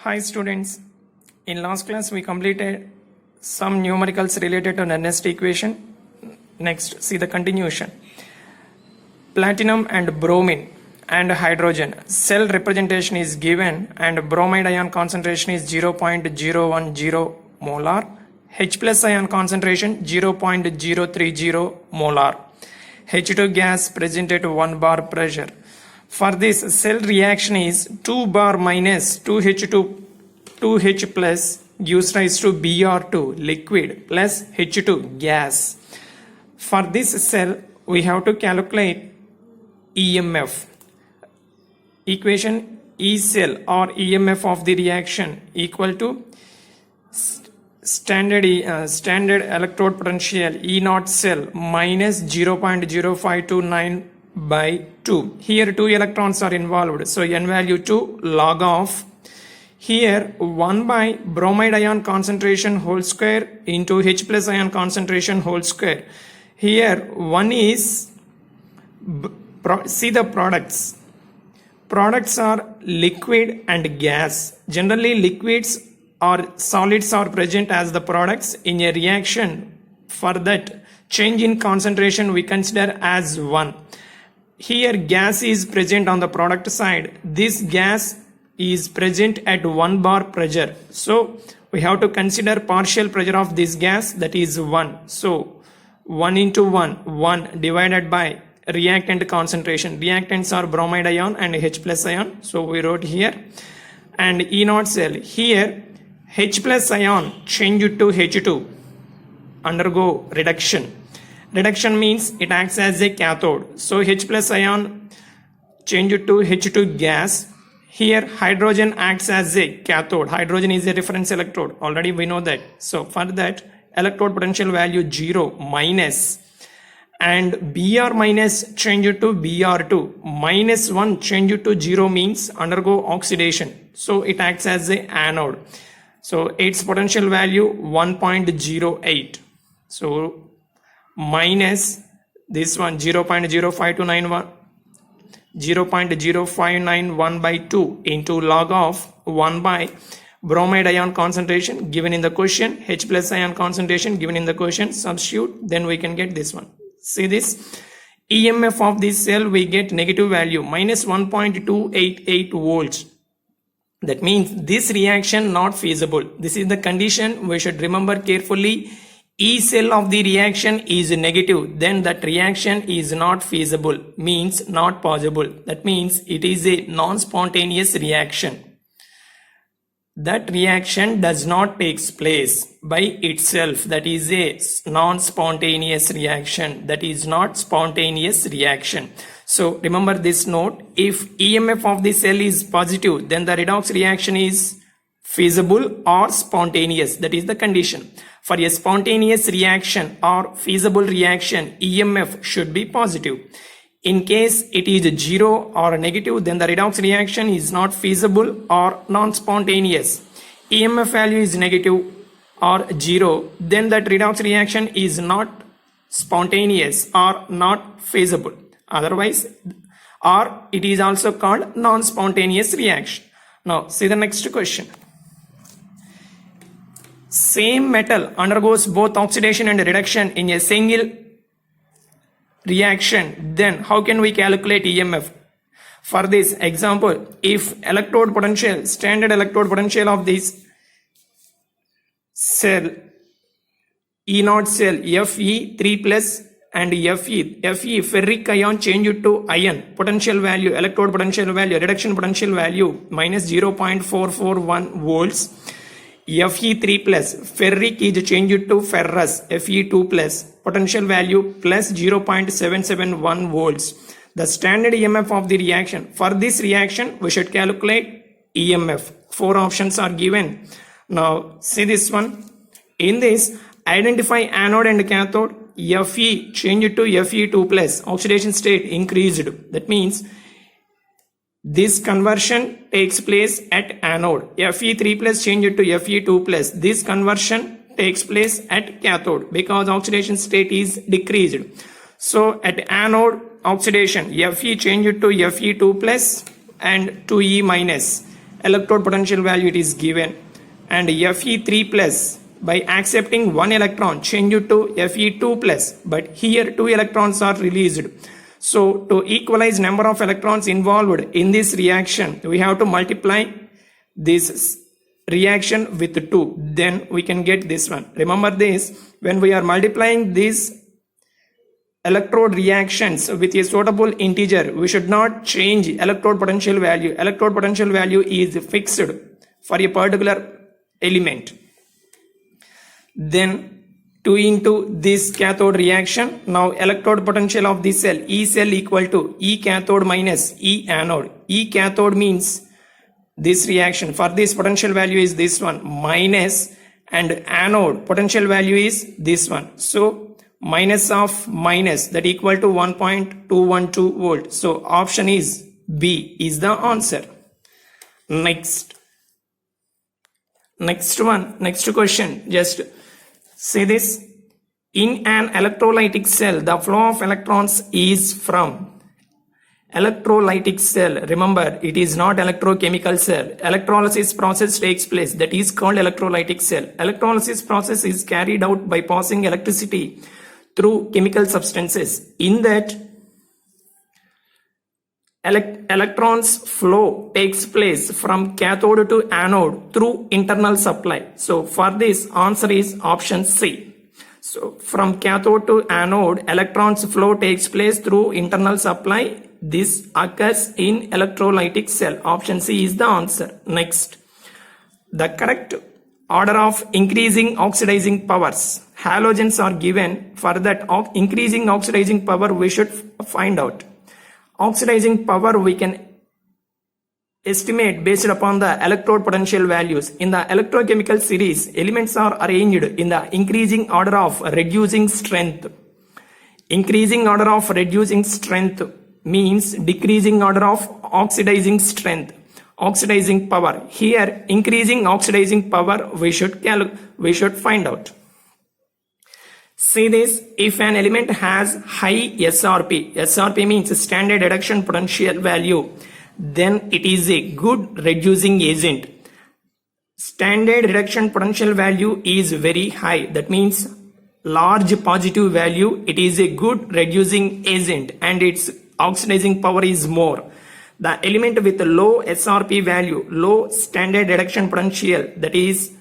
Hi students, in last class we completed some numericals related to Nernst equation. Next, see the continuation. Platinum and bromine and hydrogen cell representation is given and bromide ion concentration is 0.010 molar, H plus ion concentration 0.030 molar, H2 gas present at 1 bar pressure. For this cell reaction is 2 bar minus 2H2 2H plus gives rise to Br2 liquid plus H2 gas. For this cell we have to calculate EMF. Equation E cell or EMF of the reaction equal to standard electrode potential E naught cell minus 0.0529 by 2. Here 2 electrons are involved, so n value 2 log of here 1 by bromide ion concentration whole square into H plus ion concentration whole square. Here 1 is see the products. Products are liquid and gas. Generally liquids or solids are present as the products in a reaction. For that change in concentration we consider as 1. Here gas is present on the product side. This gas is present at 1 bar pressure. So we have to consider partial pressure of this gas, that is 1. So 1 into 1 divided by reactant concentration. Reactants are bromide ion and H plus ion. So we wrote here. And E naught cell. Here H plus ion change it to H2. Undergo reduction. Reduction means it acts as a cathode. So H plus ion change it to H2 gas. Here hydrogen acts as a cathode. Hydrogen is a reference electrode. Already we know that. So for that electrode potential value 0 minus and Br minus change it to Br2 minus 1 change it to 0 means undergo oxidation. So it acts as a anode. So its potential value 1.08. So minus this one 0.0591 by 2 into log of 1 by bromide ion concentration given in the question, H plus ion concentration given in the question, substitute, then we can get this one. See this EMF of this cell, we get negative value minus 1.288 volts. That means this reaction not feasible. This is the condition we should remember carefully. E cell of the reaction is negative, then that reaction is not feasible, means not possible. That means it is a non-spontaneous reaction. That reaction does not take place by itself. That is a non-spontaneous reaction. That is not spontaneous reaction. So remember this note. If EMF of the cell is positive, then the redox reaction is feasible or spontaneous. That is the condition. For a spontaneous reaction or feasible reaction, EMF should be positive. In case it is 0 or negative, then the redox reaction is not feasible or non-spontaneous. EMF value is negative or 0, then that redox reaction is not spontaneous or not feasible. Otherwise, or it is also called non-spontaneous reaction. Now, see the next question. Same metal undergoes both oxidation and reduction in a single reaction, then how can we calculate EMF? For this example, if electrode potential, standard electrode potential of this cell, E naught cell, Fe3 plus and Fe ferric ion change it to iron, potential value, electrode potential value, reduction potential value minus 0.441 volts. Fe3 plus ferric is changed to ferrous, Fe2 plus potential value plus 0.771 volts. The standard EMF of the reaction. For this reaction we should calculate EMF. 4 options are given. Now see this one. In this, identify anode and cathode. Fe change to Fe2 plus, oxidation state increased. That means this conversion takes place at anode. Fe3 plus change it to Fe2 plus. This conversion takes place at cathode because oxidation state is decreased. So at anode oxidation, Fe change it to Fe2 plus and 2E minus. electrode potential value it is given, and Fe3 plus by accepting one electron change it to Fe2 plus, but here two electrons are released. So to equalize number of electrons involved in this reaction, we have to multiply this reaction with 2, then we can get this one. Remember this, when we are multiplying these electrode reactions with a suitable integer, we should not change electrode potential value. Electrode potential value is fixed for a particular element. Then 2 into this cathode reaction. Now electrode potential of this cell, E cell equal to E cathode minus E anode. E cathode means this reaction. For this potential value is this one minus, and anode potential value is this one. So minus of minus, that equal to 1.212 volt. So option is B is the answer. Next question, just say this. In an electrolytic cell, the flow of electrons is from electrolytic cell. Remember, it is not electrochemical cell. Electrolysis process takes place, that is called electrolytic cell. Electrolysis process is carried out by passing electricity through chemical substances. In that, electrons flow takes place from cathode to anode through internal supply. So for this, answer is option C. So from cathode to anode, electrons flow takes place through internal supply. This occurs in electrolytic cell. Option C is the answer. Next, the correct order of increasing oxidizing powers. Halogens are given. For that increasing oxidizing power, we should find out. Oxidizing power we can estimate based upon the electrode potential values. In the electrochemical series, elements are arranged in the increasing order of reducing strength. Increasing order of reducing strength means decreasing order of oxidizing strength, oxidizing power. Here, increasing oxidizing power we should find out. See this, if an element has high SRP means standard reduction potential value, then it is a good reducing agent. Standard reduction potential value is very high, that means large positive value, it is a good reducing agent and its oxidizing power is more. The element with low SRP value, low standard reduction potential, that is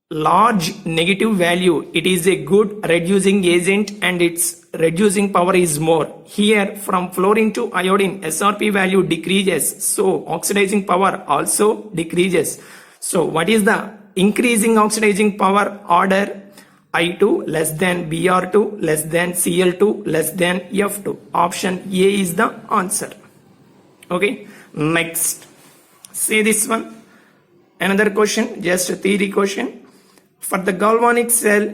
large negative value, it is a good reducing agent and its reducing power is more. Here from fluorine to iodine, SRP value decreases, so oxidizing power also decreases. So what is the increasing oxidizing power order? I2 less than Br2 less than Cl2 less than F2. Option A is the answer. Okay, next, say this one. Another question, just a theory question. For the galvanic cell,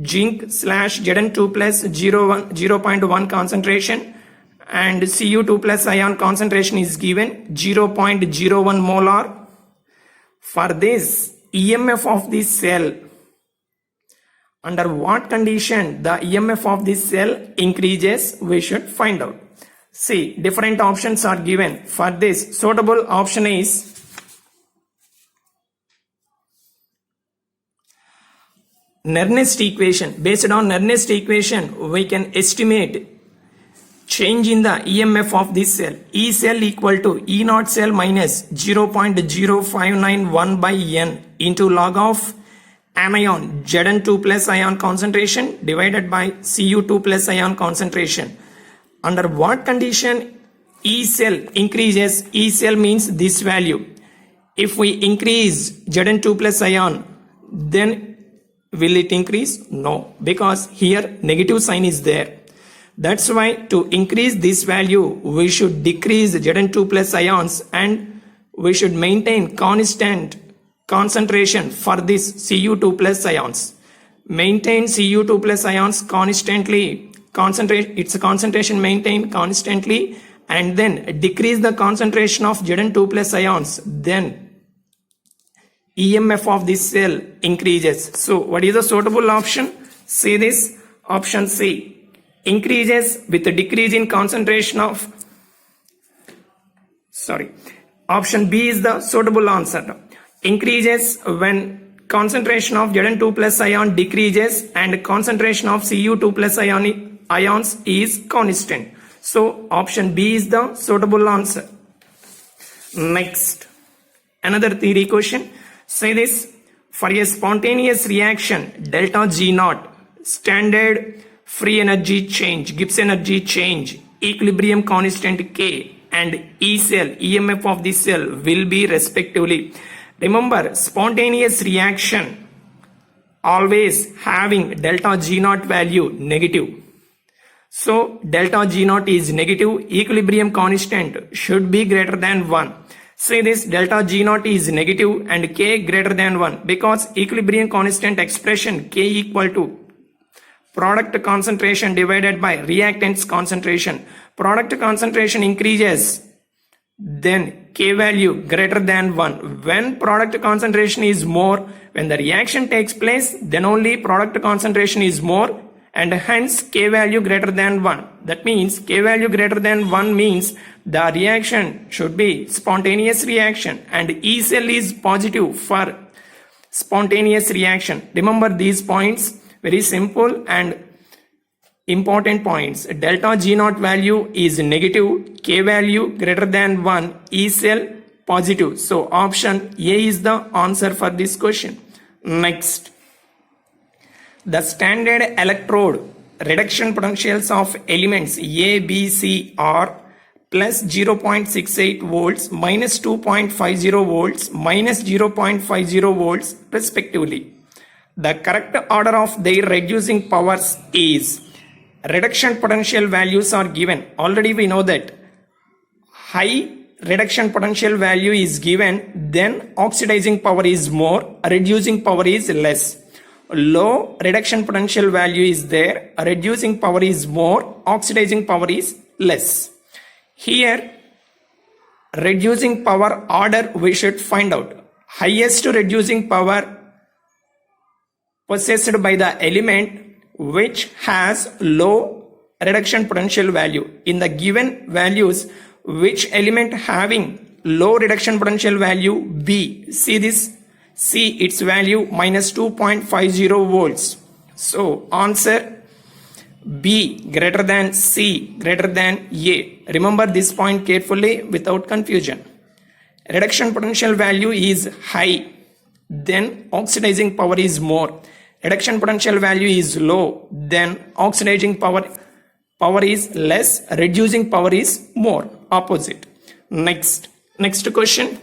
zinc / Zn2 plus 0.1 concentration and Cu2 plus ion concentration is given 0.01 molar. For this, EMF of this cell, under what condition the EMF of this cell increases, we should find out. See, different options are given. For this, suitable option is Nernst equation. Based on Nernst equation, we can estimate change in the EMF of this cell. E cell equal to E naught cell minus 0.0591 by N into log of anion Zn2 plus ion concentration divided by Cu2 plus ion concentration. Under what condition E cell increases? E cell means this value. If we increase Zn2 plus ion, then will it increase? No, because here negative sign is there. That's why to increase this value, we should decrease Zn2 plus ions and we should maintain constant concentration for this Cu2 plus ions. Maintain Cu2 plus ions constantly, its concentration maintain constantly, and then decrease the concentration of Zn2 plus ions, then EMF of this cell increases. So what is the suitable option? See this, option C. Increases with a decrease in concentration of Option B is the suitable answer. Increases when concentration of Zn2 plus ion decreases and concentration of Cu2 plus ions is constant. So option B is the suitable answer. Next, another theory question. Say this: for a spontaneous reaction delta G naught, standard free energy change, Gibbs energy change, equilibrium constant K, and E cell, EMF of the cell will be respectively. Remember, spontaneous reaction always having delta G naught value negative. So delta G naught is negative, equilibrium constant should be greater than 1. Say this: delta G naught is negative and K greater than 1 because equilibrium constant expression K equal to product concentration divided by reactants concentration. Product concentration increases, then K value greater than 1. When product concentration is more, when the reaction takes place, then only product concentration is more and hence K value greater than 1. That means K value greater than 1 means the reaction should be spontaneous reaction and E cell is positive for spontaneous reaction. Remember these points, very simple and important points. Delta G naught value is negative, K value greater than 1, E cell positive. So option A is the answer for this question. Next, the standard electrode reduction potentials of elements A, B, C are plus 0.68 volts, minus 2.50 volts, minus 0.50 volts respectively. The correct order of their reducing powers is: reduction potential values are given. Already we know that high reduction potential value is given, then oxidizing power is more, reducing power is less. Low reduction potential value is there, reducing power is more, oxidizing power is less. Here, reducing power order we should find out. Highest reducing power possessed by the element which has low reduction potential value. In the given values, which element having low reduction potential value? B. See this, C, its value minus 2.50 volts. So answer B greater than C greater than A. Remember this point carefully without confusion. Reduction potential value is high, then oxidizing power is more. Reduction potential value is low, then oxidizing power is less, reducing power is more, opposite. Next question.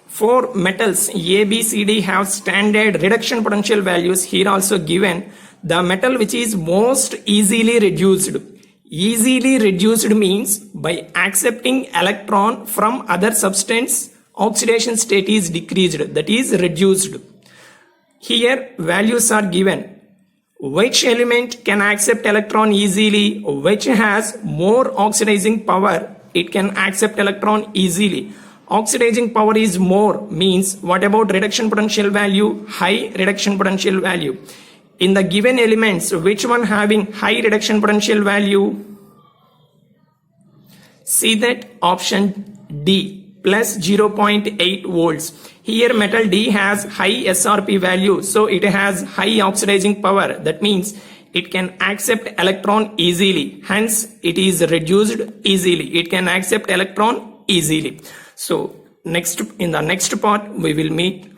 For metals A, B, C, D have standard reduction potential values. Here also given the metal which is most easily reduced. Easily reduced means by accepting electron from other substance, oxidation state is decreased, that is reduced. Here values are given. Which element can accept electron easily? Which has more oxidizing power? It can accept electron easily. Oxidizing power is more means what about reduction potential value? High reduction potential value. In the given elements, which one having high reduction potential value? See that option D, plus 0.8 volts. Here metal D has high SRP value, so it has high oxidizing power. That means it can accept electron easily. Hence it is reduced easily. It can accept electron easily. So in the next part we will meet